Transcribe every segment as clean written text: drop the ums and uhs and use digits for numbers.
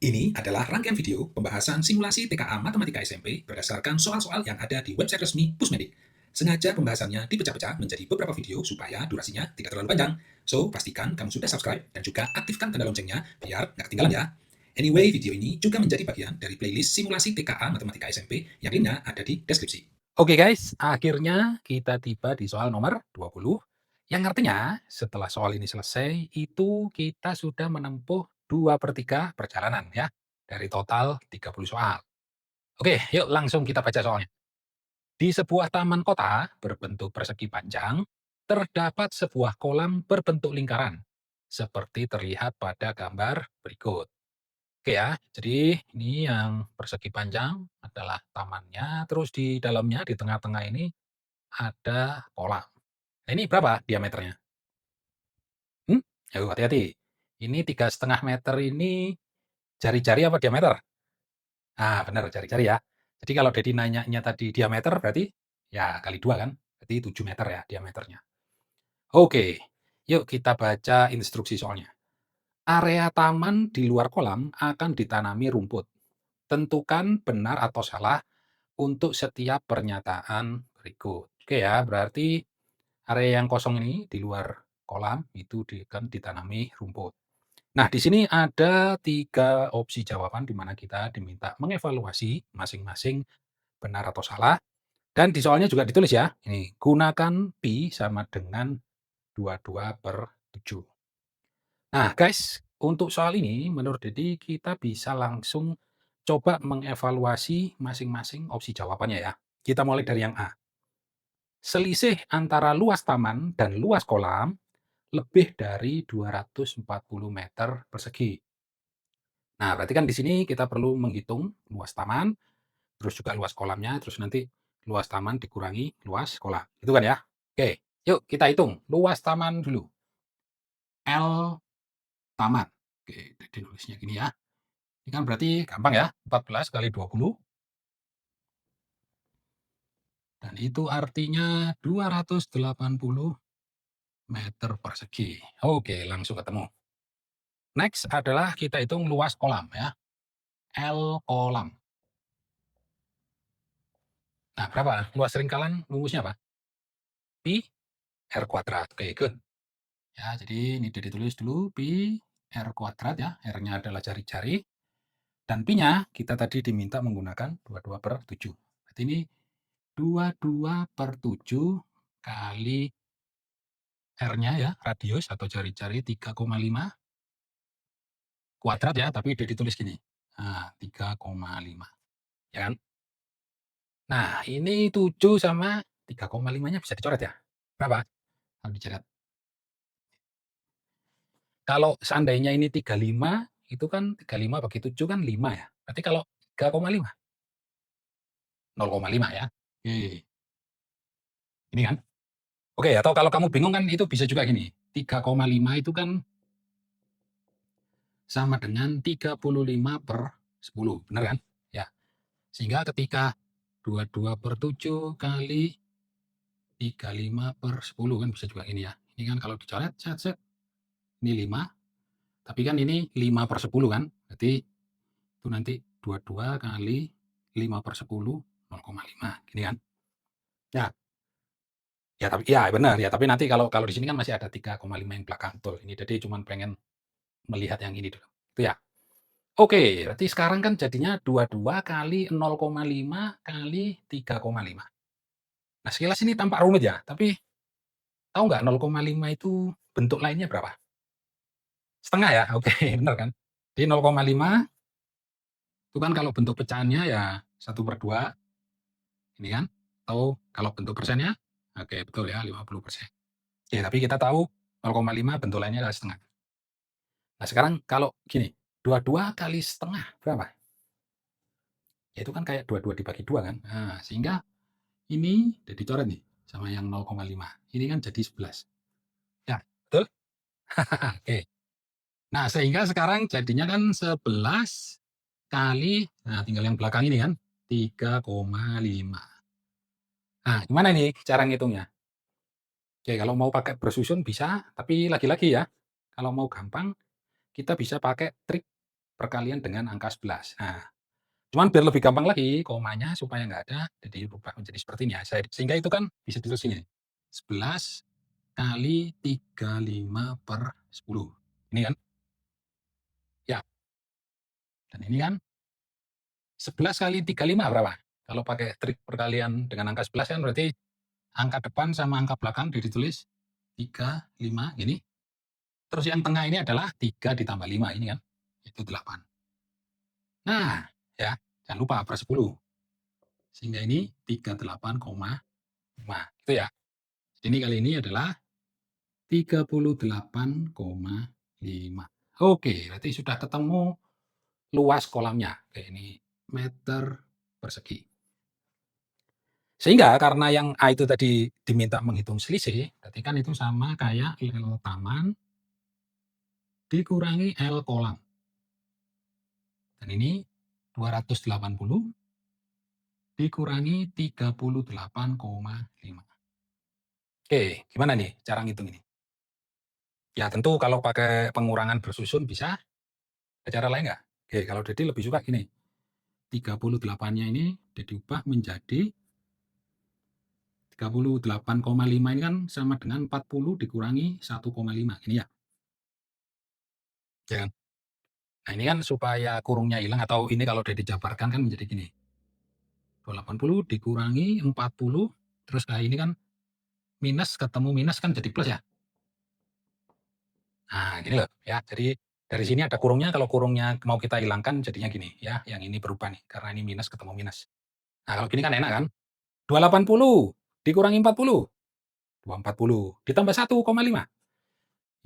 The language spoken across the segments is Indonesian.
Ini adalah rangkaian video pembahasan simulasi TKA Matematika SMP berdasarkan soal-soal yang ada di website resmi Pusmedik. Sengaja pembahasannya dipecah-pecah menjadi beberapa video supaya durasinya tidak terlalu panjang. So, pastikan kamu sudah subscribe dan juga aktifkan tanda loncengnya biar nggak ketinggalan ya. Anyway, video ini juga menjadi bagian dari playlist simulasi TKA Matematika SMP yang linknya ada di deskripsi. Oke guys, akhirnya kita tiba di soal nomor 20, yang artinya setelah soal ini selesai, itu kita sudah menempuh 2/3 perjalanan ya, dari total 30 soal. Oke, yuk langsung kita baca soalnya. Di sebuah taman kota berbentuk persegi panjang, terdapat sebuah kolam berbentuk lingkaran, seperti terlihat pada gambar berikut. Oke ya, jadi ini yang persegi panjang adalah tamannya, terus di dalamnya, di tengah-tengah ini ada kolam. Nah, ini berapa diameternya? Hmm? Ayo hati-hati. Ini 3,5 meter ini jari-jari apa diameter? Ah, benar jari-jari ya. Jadi kalau Dedi nanyanya tadi diameter berarti ya kali 2 kan? Berarti 7 meter ya diameternya. Oke, yuk kita baca instruksi soalnya. Area taman di luar kolam akan ditanami rumput. Tentukan benar atau salah untuk setiap pernyataan berikut. Oke ya, berarti area yang kosong ini di luar kolam itu kan ditanami rumput. Nah, di sini ada 3 opsi jawaban di mana kita diminta mengevaluasi masing-masing benar atau salah. Dan di soalnya juga ditulis ya, ini gunakan pi sama dengan 22/7. Nah, guys, untuk soal ini menurut Dedi kita bisa langsung coba mengevaluasi masing-masing opsi jawabannya ya. Kita mulai dari yang A. Selisih antara luas taman dan luas kolam lebih dari 240 meter persegi. Nah, berarti kan di sini kita perlu menghitung luas taman, terus juga luas kolamnya, terus nanti luas taman dikurangi luas kolam. Itu kan ya? Oke, yuk kita hitung luas taman dulu. L taman. Oke, jadi nulisnya gini ya. Ini kan berarti gampang ya, 14 kali 20, dan itu artinya 280 meter persegi. Oke, langsung ketemu. Next adalah kita hitung luas kolam ya. L kolam. Nah, berapa? Luas lingkaran rumusnya apa? Pi R kuadrat. Oke, good. Ya, jadi ini udah ditulis dulu pi R kuadrat ya. R-nya adalah jari-jari. Dan pi-nya kita tadi diminta menggunakan 22/7. Berarti ini 22/7 kali R-nya ya, radius atau jari-jari 3,5 kuadrat ya, tapi udah ditulis gini. Nah, 3,5. Ya kan? Nah, ini 7 sama 3,5-nya bisa dicoret ya? Berapa? Kalau dicoret. Kalau seandainya ini 35, itu kan 35 bagi 7 kan 5 ya. Berarti kalau 3,5, 0,5 ya. Oke, ini kan. Oke, atau kalau kamu bingung kan itu bisa juga gini. 3,5 itu kan sama dengan 35/10, benar kan? Ya. Sehingga ketika 22/7 kali 35/10 kan bisa juga ini ya. Ini kan kalau dicoret, set, set, ini 5, tapi kan ini 5/10 kan? Berarti itu nanti 22 kali 5/10, 0,5, gini kan? Ya, ya tapi ya benar ya, tapi nanti kalau kalau di sini kan masih ada 3,5 yang belakang, betul. Ini jadi cuman pengen melihat yang ini dulu. Itu ya. Oke, berarti sekarang kan jadinya 22 kali 0,5 kali 3,5. Nah, sekilas ini tampak rumit ya, tapi tahu nggak 0,5 itu bentuk lainnya berapa? Setengah ya? Oke, benar kan? Jadi 0,5 itu kan kalau bentuk pecahannya ya 1/2, ini kan? Atau kalau bentuk persennya, oke betul ya 50%. Oke, tapi kita tahu 0,5 bentuk lainnya adalah setengah. Nah, sekarang kalau gini, 22 kali setengah berapa? Ya itu kan kayak 22 dibagi 2 kan? Nah, sehingga ini udah dicoret nih sama yang 0,5. Ini kan jadi 11. Ya, betul? Oke. Nah, sehingga sekarang jadinya kan 11 kali, nah tinggal yang belakang ini kan, 3,5. Nah, gimana nih cara ngitungnya? Oke, kalau mau pakai bersusun bisa, tapi lagi-lagi ya, kalau mau gampang kita bisa pakai trik perkalian dengan angka 11. Nah, cuman biar lebih gampang lagi, komanya supaya nggak ada, jadi rubah menjadi seperti ini ya. Sehingga itu kan bisa ditulis ini, 11 kali 35/10. Ini kan? Ya, dan ini kan 11 kali 35 berapa? Kalau pakai trik perkalian dengan angka 11 kan berarti angka depan sama angka belakang ditulis 3, 5, gini. Terus yang tengah ini adalah 3 ditambah 5, ini kan, itu 8. Nah, ya, jangan lupa per 10. Sehingga ini 38,5. Itu ya. Jadi ini kali ini adalah 38,5. Oke, berarti sudah ketemu luas kolamnya. Oke, ini meter persegi. Sehingga karena yang A itu tadi diminta menghitung selisih, berarti kan itu sama kayak L taman dikurangi L kolam. Dan ini 280 dikurangi 38,5. Oke, gimana nih cara ngitung ini? Ya tentu kalau pakai pengurangan bersusun bisa, ada cara lain nggak? Oke, kalau Dedi lebih suka gini, 38-nya ini Dedi ubah menjadi 38,5 ini kan sama dengan 40 dikurangi 1,5, ini ya. Ya kan? Nah ini kan supaya kurungnya hilang atau ini kalau Dedi jabarkan kan menjadi gini. 280 dikurangi 40, terus kayak ini kan minus ketemu minus kan jadi plus ya. Nah gini loh ya, jadi dari sini ada kurungnya, kalau kurungnya mau kita hilangkan jadinya gini ya, yang ini berubah nih, karena ini minus ketemu minus. Nah kalau gini kan enak kan, 280 dikurangi 40, 240 ditambah 1,5.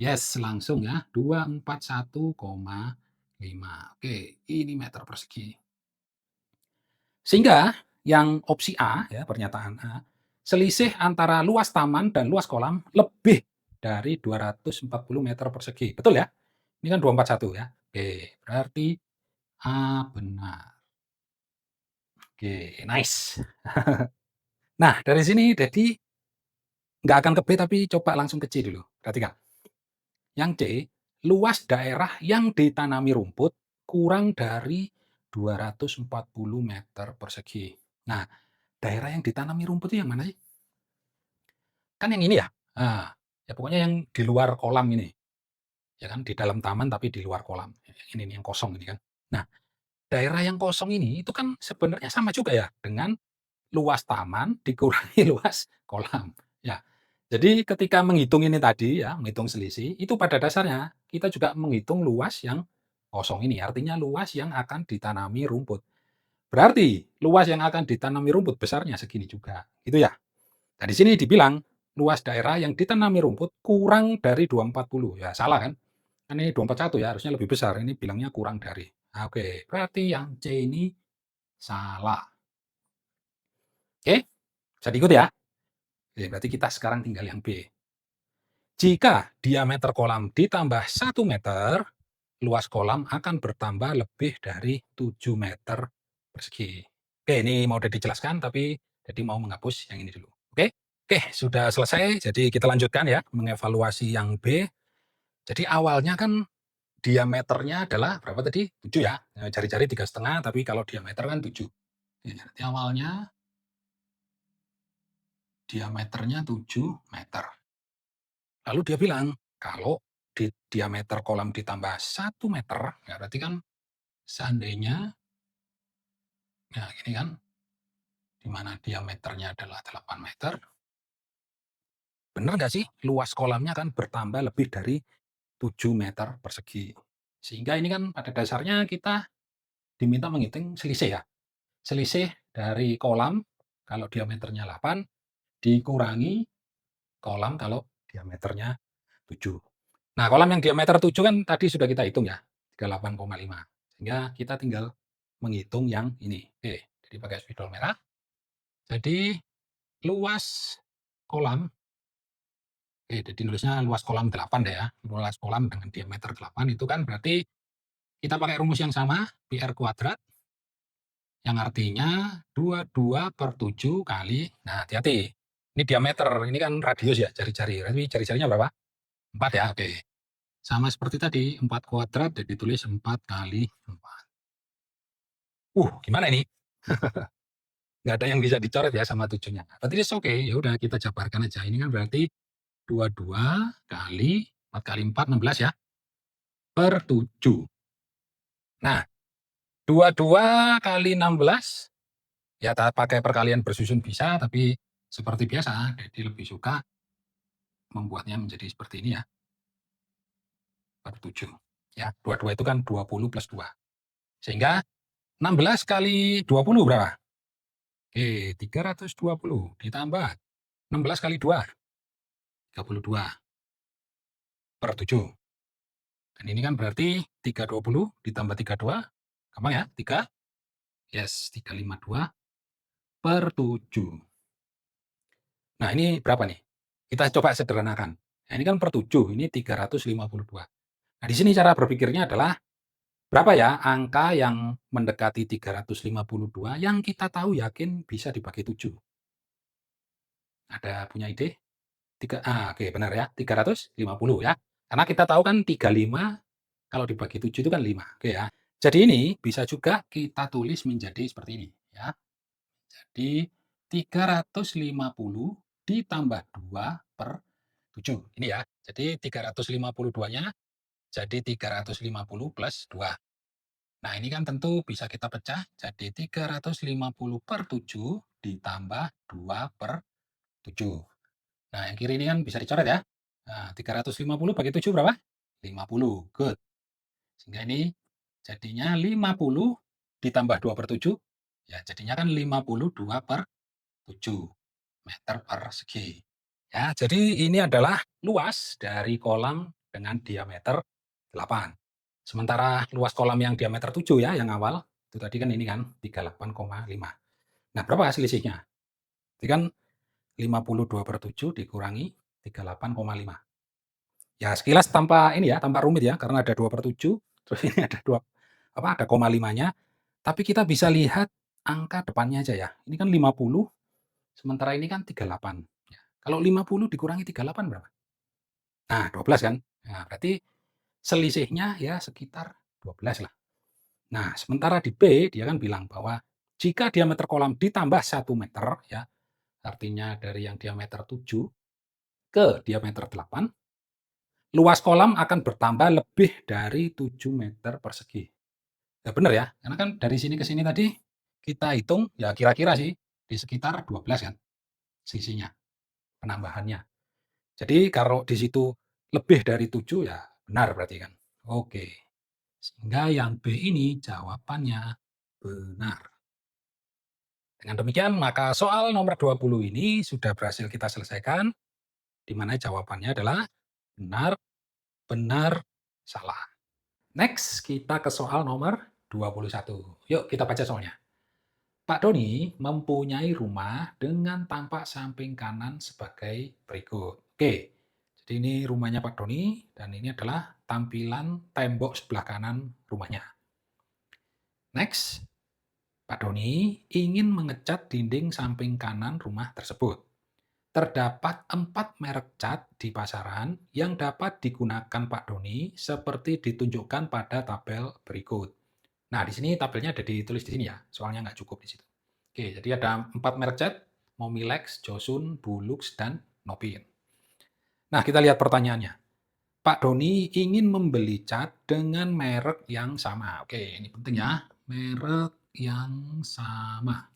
Yes, langsung ya, 241,5. Oke, ini meter persegi. Sehingga yang opsi A ya, pernyataan A, selisih antara luas taman dan luas kolam lebih dari 240 meter persegi. Betul ya? Ini kan 241 ya. Oke, berarti A benar. Oke, nice. Nah, dari sini Dedi nggak akan ke B tapi coba langsung ke C dulu. Perhatikan. Yang C, luas daerah yang ditanami rumput kurang dari 240 meter persegi. Nah, daerah yang ditanami rumput itu yang mana sih? Kan yang ini ya? Nah, ya pokoknya yang di luar kolam ini. Ya kan, di dalam taman tapi di luar kolam. Ini nih yang kosong ini kan. Nah, daerah yang kosong ini itu kan sebenarnya sama juga ya dengan luas taman dikurangi luas kolam. Ya. Jadi ketika menghitung ini tadi ya, menghitung selisih, itu pada dasarnya kita juga menghitung luas yang kosong ini. Artinya luas yang akan ditanami rumput. Berarti luas yang akan ditanami rumput besarnya segini juga. Gitu ya. Nah, di sini dibilang luas daerah yang ditanami rumput kurang dari 240. Ya, salah kan? Kan ini 241 ya, harusnya lebih besar. Ini bilangnya kurang dari. Nah, oke, berarti yang C ini salah. Oke, bisa diikut ya? Oke, berarti kita sekarang tinggal yang B. Jika diameter kolam ditambah 1 meter, luas kolam akan bertambah lebih dari 7 meter persegi. Oke, ini mau udah dijelaskan, tapi jadi mau menghapus yang ini dulu. Oke? Oke, sudah selesai. Jadi kita lanjutkan ya, mengevaluasi yang B. Jadi awalnya kan diameternya adalah berapa tadi? 7 ya. Jari-jari 3,5, tapi kalau diameter kan 7. Jadi awalnya diameternya 7 meter. Lalu dia bilang, kalau di diameter kolam ditambah 1 meter, ya berarti kan seandainya, ya gini kan, di mana diameternya adalah 8 meter, benar nggak sih luas kolamnya kan bertambah lebih dari 7 meter persegi. Sehingga ini kan pada dasarnya kita diminta menghitung selisih ya. Selisih dari kolam kalau diameternya 8 dikurangi kolam kalau diameternya 7. Nah, kolam yang diameter 7 kan tadi sudah kita hitung ya, 38,5. Sehingga kita tinggal menghitung yang ini. Oke, jadi pakai spidol merah. Jadi luas kolam, oke, jadi nulisnya luas kolam 8 deh ya. Luas kolam dengan diameter 8 itu kan berarti kita pakai rumus yang sama, PR kuadrat, yang artinya 22/7 kali, nah hati-hati, ini diameter, ini kan radius ya, jari-jari. Berarti jari-jarinya berapa? 4 ya, oke. Sama seperti tadi, 4 kuadrat jadi tulis 4 kali 4. Gimana ini? Nggak ada yang bisa dicoret ya sama 7-nya. Berarti it's okay, ya udah kita jabarkan aja. Ini kan berarti 22 kali 4 kali 4, 16 ya, per 7. Nah, 22 kali 16, ya pakai perkalian bersusun bisa, tapi seperti biasa, Dedi lebih suka membuatnya menjadi seperti ini ya, per 7. Ya, 22 itu kan 20 plus 2. Sehingga 16 kali 20 berapa? 320 ditambah 16 kali 2, 32 per 7. Dan ini kan berarti 320 ditambah 32, gampang ya, 352 per 7. Nah, ini berapa nih? Kita coba sederhanakan. Nah, ini kan per 7, ini 352. Nah, di sini cara berpikirnya adalah berapa ya angka yang mendekati 352 yang kita tahu yakin bisa dibagi 7? Ada punya ide? Oke, benar ya, 350 ya. Karena kita tahu kan 35 kalau dibagi 7 itu kan 5. Oke ya. Jadi ini bisa juga kita tulis menjadi seperti ini ya. Jadi 350 ditambah 2 per 7. Ini ya. Jadi 352-nya jadi 350 plus 2. Nah, ini kan tentu bisa kita pecah jadi 350 per 7 ditambah 2 per 7. Nah, yang kiri ini kan bisa dicoret ya. Nah, 350 bagi 7 berapa? 50. Good. Sehingga ini jadinya 50 ditambah 2 per 7. Ya, jadinya kan 52 per 7 meter persegi. Ya, jadi ini adalah luas dari kolam dengan diameter 8. Sementara luas kolam yang diameter 7 ya, yang awal, itu tadi kan ini kan 38,5. Nah, berapa selisihnya? Jadi kan 52 per 7 dikurangi 38,5. Ya, sekilas tanpa ini ya, tanpa rumit ya, karena ada 2 per 7, terus ini ada 2, ada koma 5-nya, tapi kita bisa lihat angka depannya aja ya. Ini kan 50, sementara ini kan 38. Ya, kalau 50 dikurangi 38 berapa? Nah, 12 kan? Nah, berarti selisihnya ya sekitar 12 lah. Nah, sementara di B, dia kan bilang bahwa jika diameter kolam ditambah 1 meter, ya, artinya dari yang diameter 7 ke diameter 8, luas kolam akan bertambah lebih dari 7 meter persegi. Ya benar ya, karena kan dari sini ke sini tadi kita hitung ya kira-kira sih di sekitar 12 kan sisinya, penambahannya. Jadi kalau di situ lebih dari 7 ya benar berarti kan. Oke. Sehingga yang B ini jawabannya benar. Dengan demikian maka soal nomor 20 ini sudah berhasil kita selesaikan, di mana jawabannya adalah benar, benar, salah. Next, kita ke soal nomor 21. Yuk kita baca soalnya. Pak Doni mempunyai rumah dengan tampak samping kanan sebagai berikut. Oke, jadi ini rumahnya Pak Doni dan ini adalah tampilan tembok sebelah kanan rumahnya. Next, Pak Doni ingin mengecat dinding samping kanan rumah tersebut. Terdapat 4 merek cat di pasaran yang dapat digunakan Pak Doni seperti ditunjukkan pada tabel berikut. Nah, di sini tabelnya ada ditulis di sini ya, soalnya nggak cukup di situ. Oke, jadi ada 4 merek cat, Momilex, Josun, Bulux, dan Nopin. Nah, kita lihat pertanyaannya. Pak Doni ingin membeli cat dengan merek yang sama. Oke, ini penting ya, merek yang sama.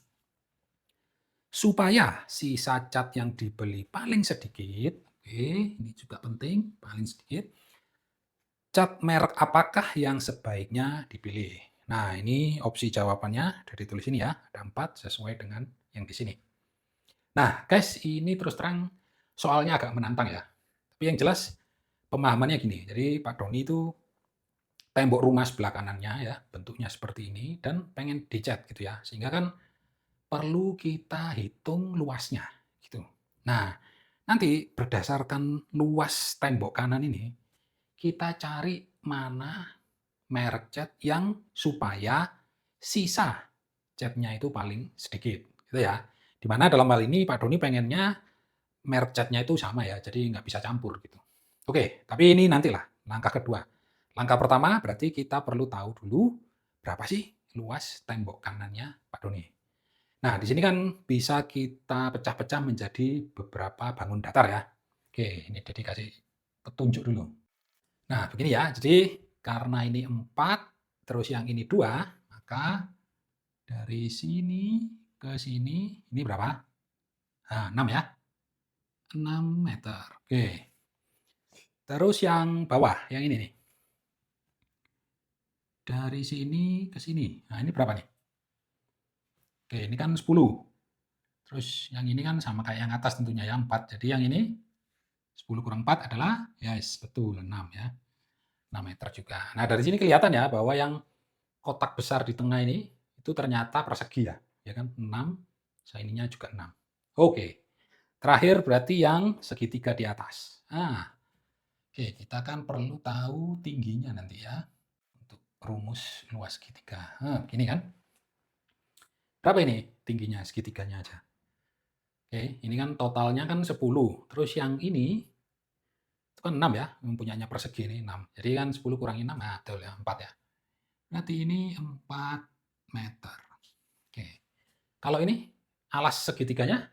Supaya sisa cat yang dibeli paling sedikit, oke, ini juga penting, paling sedikit. Cat merek apakah yang sebaiknya dipilih? Nah, ini opsi jawabannya udah ditulis ini ya, ada 4 sesuai dengan yang di sini. Nah, guys, ini terus terang soalnya agak menantang ya. Tapi yang jelas pemahamannya gini. Jadi Pak Doni itu tembok rumah sebelah kanannya ya, bentuknya seperti ini dan pengen dicat gitu ya. Sehingga kan perlu kita hitung luasnya gitu. Nah, nanti berdasarkan luas tembok kanan ini, kita cari mana merek cat yang supaya sisa catnya itu paling sedikit, gitu ya. Dimana dalam hal ini Pak Doni pengennya merek catnya itu sama ya, jadi nggak bisa campur gitu. Oke, tapi ini nantilah. langkah kedua. Langkah pertama berarti kita perlu tahu dulu berapa sih luas tembok kanannya Pak Doni. Nah, di sini kan bisa kita pecah-pecah menjadi beberapa bangun datar ya. Oke, ini jadi kasih petunjuk dulu. Nah, begini ya. Jadi karena ini 4, terus yang ini 2, maka dari sini ke sini ini berapa? Nah, 6 ya. 6 meter. Oke. Terus yang bawah, yang ini nih. Dari sini ke sini. Nah, ini berapa nih? Oke, ini kan 10. Terus yang ini kan sama kayak yang atas tentunya ya, 4. Jadi yang ini 10 kurang 4 adalah, yes, betul, 6 ya. 6 meter juga. Nah, dari sini kelihatan ya bahwa yang kotak besar di tengah ini itu ternyata persegi ya. Ya kan, 6, ininya juga 6. Oke. Terakhir berarti yang segitiga di atas. Nah, oke, kita kan perlu tahu tingginya nanti ya untuk rumus luas segitiga. Nah, gini kan. Berapa ini tingginya segitiganya aja? Oke, ini kan totalnya kan 10. Terus yang ini itu kan 6 ya, mempunyainya persegi ini 6. Jadi kan 10 kurangi 6, nah betul ya, 4 ya. Berarti ini 4 meter. Oke. Kalau ini alas segitiganya,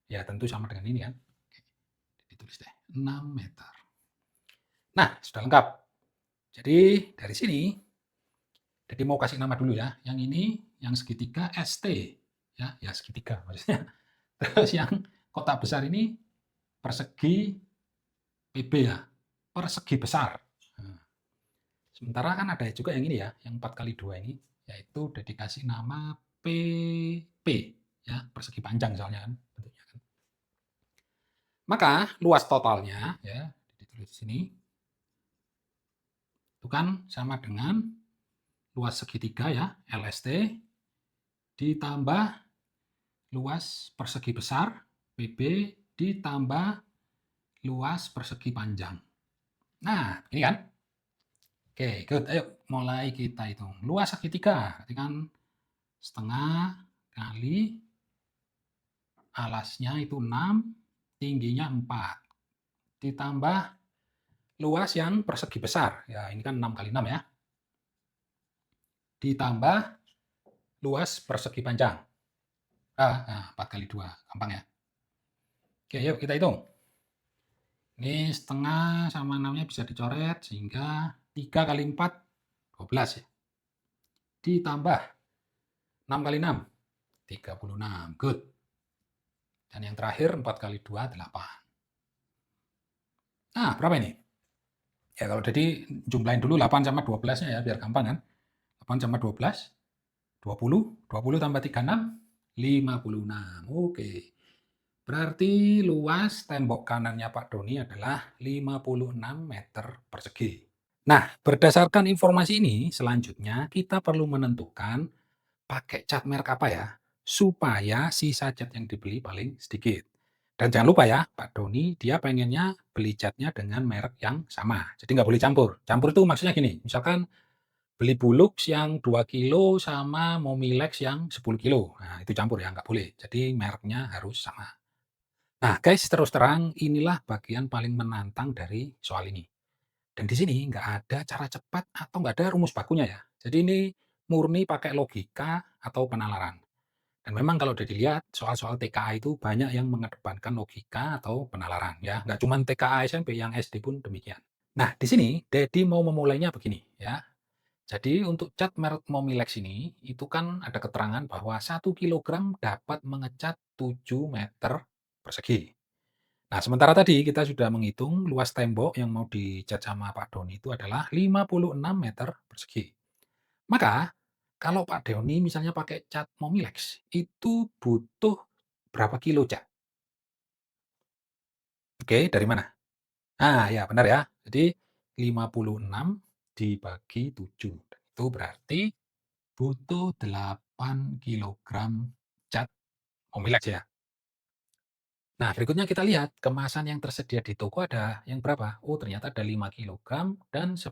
ya tentu sama dengan ini kan. Oke, ditulis deh, 6 meter. Nah, sudah lengkap. Jadi dari sini, jadi mau kasih nama dulu ya. Yang ini, yang segitiga ST. Ya segitiga maksudnya. Terus yang kotak besar ini persegi PB ya, persegi besar. Nah, sementara kan ada juga yang ini ya, yang 4 kali 2 ini, yaitu udah dikasih nama PP, ya, persegi panjang soalnya kan, bentuknya kan. Maka luas totalnya, ya, ditulis di sini, itu kan sama dengan luas segitiga ya, LST, ditambah luas persegi besar, PB, ditambah luas persegi panjang. Nah, ini kan. Oke, good. Ayo mulai kita hitung. Luas segitiga, berarti kan setengah kali alasnya itu 6, tingginya 4. Ditambah luas yang persegi besar. Ya, ini kan 6 kali 6 ya. Ditambah luas persegi panjang. 4 kali 2. Gampang ya. Oke, yuk kita hitung. Ini setengah sama 6-nya bisa dicoret sehingga 3 kali 4, 12 ya. Ditambah 6 kali 6, 36. Good. Dan yang terakhir 4 kali 2, 8. Nah, berapa ini? Ya kalau jadi jumlahin dulu 8 sama 12-nya ya biar gampang kan. 8 sama 12, 20. 20 tambah 36, 56. Oke. Berarti luas tembok kanannya Pak Doni adalah 56 meter persegi. Nah, berdasarkan informasi ini, selanjutnya kita perlu menentukan pakai cat merek apa ya, supaya sisa cat yang dibeli paling sedikit. Dan jangan lupa ya, Pak Doni dia pengennya beli catnya dengan merek yang sama. Jadi nggak boleh campur. Campur itu maksudnya gini, misalkan beli Bulux yang 2 kilo sama Momilex yang 10 kilo. Nah, itu campur ya, nggak boleh. Jadi mereknya harus sama. Nah, guys, terus terang inilah bagian paling menantang dari soal ini. Dan di sini nggak ada cara cepat atau nggak ada rumus bakunya ya. Jadi ini murni pakai logika atau penalaran. Dan memang kalau udah dilihat soal-soal TKA itu banyak yang mengedepankan logika atau penalaran ya. Nggak cuma TKA SMP, yang SD pun demikian. Nah, di sini Dedi mau memulainya begini ya. Jadi untuk cat merek Momilex ini, itu kan ada keterangan bahwa 1 kilogram dapat mengecat 7 meter persegi. Nah, sementara tadi kita sudah menghitung luas tembok yang mau dicat sama Pak Doni itu adalah 56 meter persegi. Maka, kalau Pak Doni misalnya pakai cat Momilex, itu butuh berapa kilo cat? Oke, dari mana? Ah, ya benar ya. Jadi 56 dibagi 7. Itu berarti butuh 8 kilogram cat Momilex ya. Nah, berikutnya kita lihat kemasan yang tersedia di toko ada yang berapa? Oh, ternyata ada 5 kilogram dan 10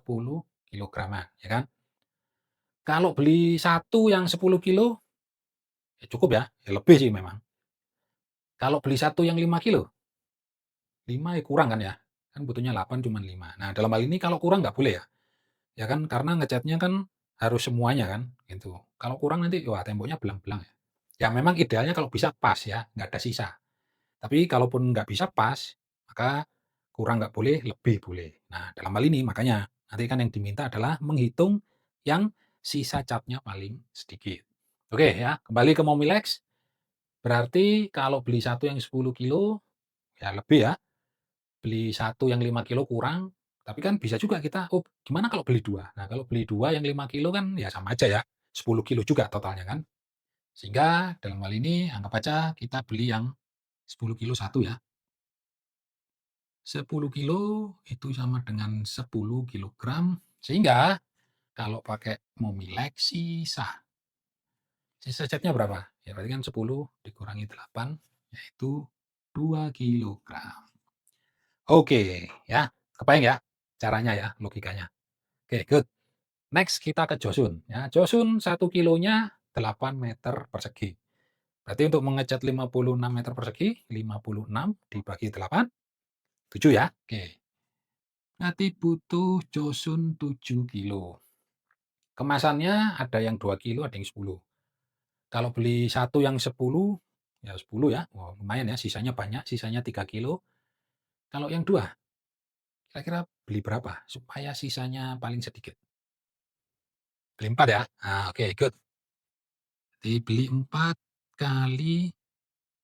kilograman, ya kan? Kalau beli satu yang 10 kilo, ya cukup ya, ya lebih sih memang. Kalau beli satu yang 5 kilo, 5 ya kurang kan ya? kan butuhnya 8 cuman 5. Nah, dalam hal ini kalau kurang nggak boleh ya, ya kan, karena ngecatnya kan harus semuanya kan, gitu. Kalau kurang nanti, wah temboknya belang-belang ya. Ya memang idealnya kalau bisa pas ya, nggak ada sisa. Tapi kalaupun nggak bisa pas, maka kurang nggak boleh, lebih boleh. Nah, dalam hal ini makanya nanti kan yang diminta adalah menghitung yang sisa catnya paling sedikit. Oke ya, kembali ke Momilex, berarti kalau beli satu yang 10 kilo ya lebih ya, beli satu yang 5 kilo kurang, tapi kan bisa juga kita, oh gimana kalau beli 2? Nah, kalau beli 2 yang 5 kilo kan ya sama aja ya, 10 kilo juga totalnya kan. Sehingga dalam hal ini anggap aja kita beli yang 10 kilo satu ya. 10 kilo itu sama dengan 10 kilogram, sehingga kalau pakai Momilex sisa catnya berapa? Ya berarti kan 10 dikurangi 8, yaitu 2 kilogram. Oke, ya, kebayang ya caranya ya, logikanya. Oke, good. Next kita ke Josun, ya. Josun 1 kilonya 8 meter persegi. Berarti untuk mengecat 56 meter persegi, 56 dibagi 8, 7 ya. Oke. Berarti butuh Josun 7 kilo. Kemasannya ada yang 2 kilo, ada yang 10. Kalau beli satu yang 10, ya 10 ya. Wah, lumayan ya, sisanya banyak, sisanya 3 kilo. Kalau yang 2, kira-kira beli berapa supaya sisanya paling sedikit? Beli 4 ya? Nah, oke, good. Jadi beli 4 kali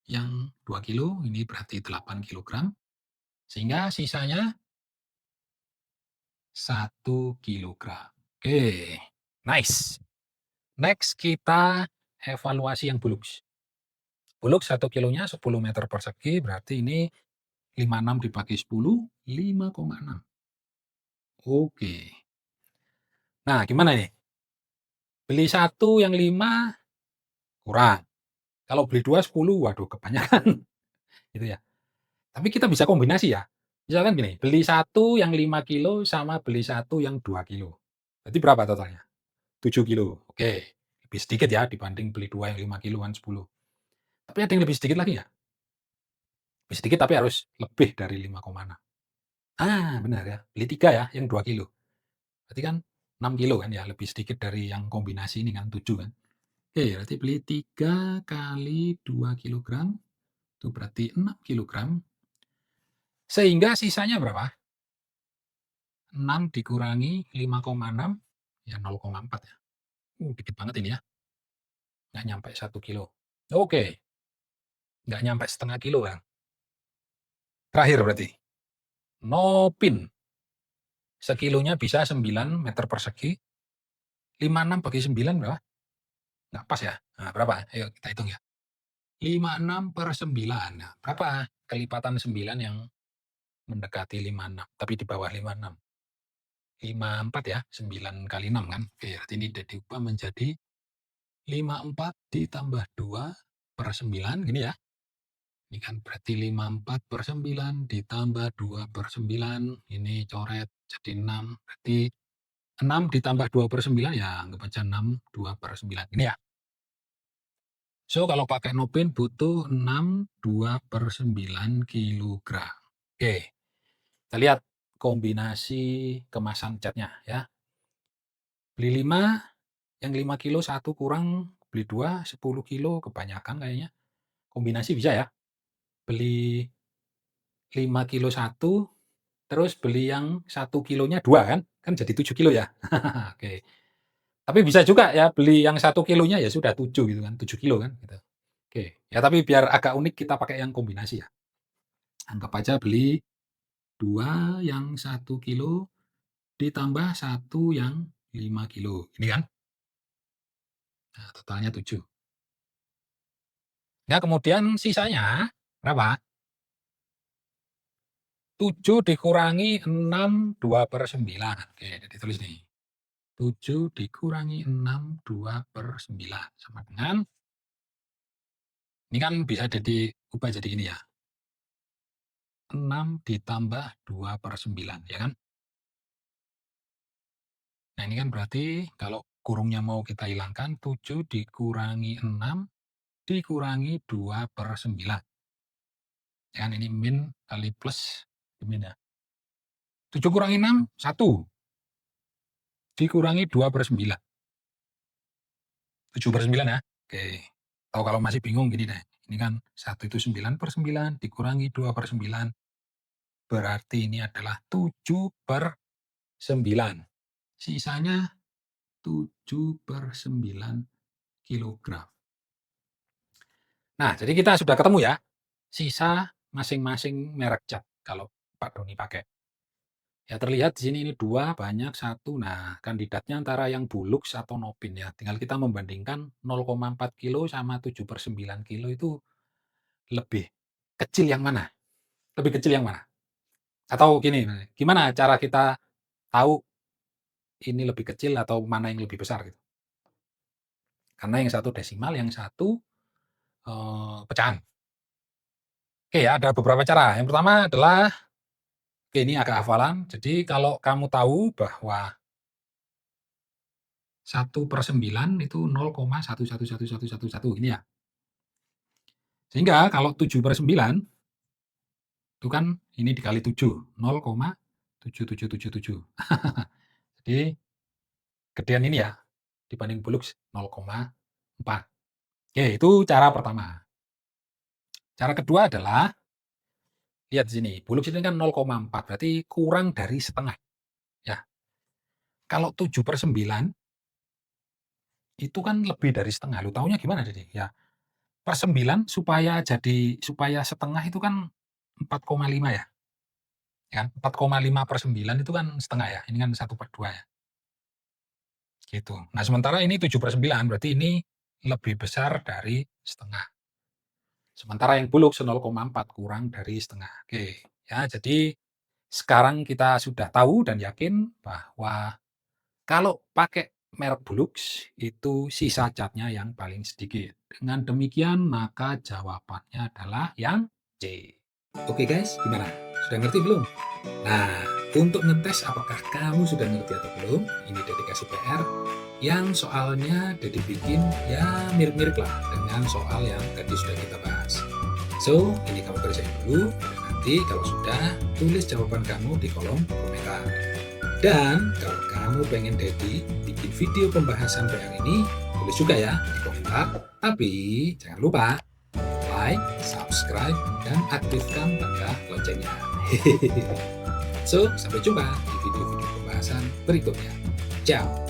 yang 2 kilo, ini berarti 8 kilogram. Sehingga sisanya 1 kilogram. Oke, nice. Next kita evaluasi yang Bulux. Bulux 1 kilonya 10 meter persegi, berarti ini 56 dibagi 10, 5,6. Oke. Nah, gimana nih? Beli satu yang 5 kurang. Kalau beli 2 10, waduh kebanyakan gitu ya. Tapi kita bisa kombinasi ya. Misalkan gini, beli satu yang 5 kilo sama beli satu yang 2 kilo. Berarti berapa totalnya? 7 kilo. Oke, lebih sedikit ya dibanding beli 2 yang 5 kilo kan 10. Tapi ada yang lebih sedikit lagi ya? Lebih sedikit tapi harus lebih dari 5,6. Benar ya, beli 3 ya yang 2 kilo. Berarti kan 6 kilo kan ya, lebih sedikit dari yang kombinasi ini kan 7 kan. Oke, berarti beli 3 kali 2 kilogram, itu berarti 6 kilogram. Sehingga sisanya berapa? 6 dikurangi 5,6, ya 0,4 ya. Dikit banget ini ya, nggak nyampe 1 kilo. Oke, nggak nyampe setengah kilo kan. Terakhir berarti, Nopin, sekilonya bisa 9 meter persegi, 56 bagi 9 berapa? Nggak pas ya? Nah, berapa? Ayo kita hitung ya. 56/9. Nah, berapa kelipatan 9 yang mendekati 56, tapi di bawah 56? 54 ya, 9 kali 6 kan. Oke, berarti ini diubah menjadi 54 ditambah 2/9, gini ya. Ini kan berarti 54/9 ditambah 2/9, ini coret jadi 6, berarti 6 ditambah 2/9 ya anggap aja 6, 2/9, ini ya. So, kalau pakai Nopin butuh 6, 2/9 kilogram. Oke, kita lihat kombinasi kemasan catnya ya. Beli 5, yang 5 kilo satu kurang, beli 2, 10 kilo kebanyakan kayaknya. Kombinasi bisa ya. Beli 5 kilo satu, terus beli yang 1 kilonya 2 kan? Kan jadi 7 kilo ya. Oke. Tapi bisa juga ya beli yang 1 kilonya ya sudah 7 gitu kan, 7 kilo kan gitu. Oke, ya tapi biar agak unik kita pakai yang kombinasi ya. Anggap aja beli 2 yang 1 kilo ditambah 1 yang 5 kilo. Ini kan? Nah, totalnya 7. Nah, kemudian sisanya berapa? 7 dikurangi 6, 2/9. Oke, jadi tulis nih. 7 dikurangi 6, 2/9. Sama dengan, ini kan bisa ubah jadi ini ya. 6 ditambah 2/9, ya kan? Nah, ini kan berarti kalau kurungnya mau kita hilangkan, 7 dikurangi 6 dikurangi 2/9. Ya kan, ini min kali plus, min ya. 7 kurangi 6, 1. Dikurangi 2/9. 7/9 ya. Oke. Atau kalau masih bingung gini deh. Ini kan 1 itu 9/9 dikurangi 2/9. Berarti ini adalah 7/9. Sisanya 7/9 kilogram. Nah, jadi kita sudah ketemu ya, sisa masing-masing merek cat kalau Pak Doni pakai. Ya terlihat di sini ini 2 banyak 1. Nah, kandidatnya antara yang Bulux atau Nopin ya. Tinggal kita membandingkan 0,4 kilo sama 7/9 kilo itu lebih kecil yang mana? Lebih kecil yang mana? Atau gini, gimana cara kita tahu ini lebih kecil atau mana yang lebih besar gitu? Karena yang satu desimal, yang satu pecahan. Oke ya, ada beberapa cara. Yang pertama adalah, oke ini agak hafalan. Jadi kalau kamu tahu bahwa 1/9 itu 0,111111 ini ya. Sehingga kalau 7/9 itu kan ini dikali 7, 0,7777. Jadi gedean ini ya dibanding Bulux 0,4. Oke, itu cara pertama. Cara kedua adalah, lihat di sini, Bulux ini kan 0,4, berarti kurang dari setengah. Ya, kalau 7/9 itu kan lebih dari setengah. Lu taunya gimana jadi? Ya, per 9 supaya setengah itu kan 4,5 ya. Ya kan? 4,5/9 itu kan setengah ya. Ini kan 1/2 ya. Gitu. Nah, sementara ini 7/9 berarti ini lebih besar dari setengah. Sementara yang Bulux 0,4 kurang dari setengah. Oke, ya jadi sekarang kita sudah tahu dan yakin bahwa kalau pakai merek Bulux itu sisa catnya yang paling sedikit. Dengan demikian maka jawabannya adalah yang C. Oke guys, gimana? Sudah ngerti belum? Nah, untuk ngetes apakah kamu sudah ngerti atau belum, ini Dede kasih PR yang soalnya Dede bikin ya mirip-mirip lah dengan soal yang tadi sudah kita bahas. So, ini kamu kerjain dulu, dan nanti kalau sudah, tulis jawaban kamu di kolom komentar. Dan kalau kamu pengen Dedi bikin video pembahasan PR ini, tulis juga ya di komentar. Tapi jangan lupa like, subscribe, dan aktifkan tanda loncengnya. So, sampai jumpa di video-video pembahasan berikutnya. Ciao!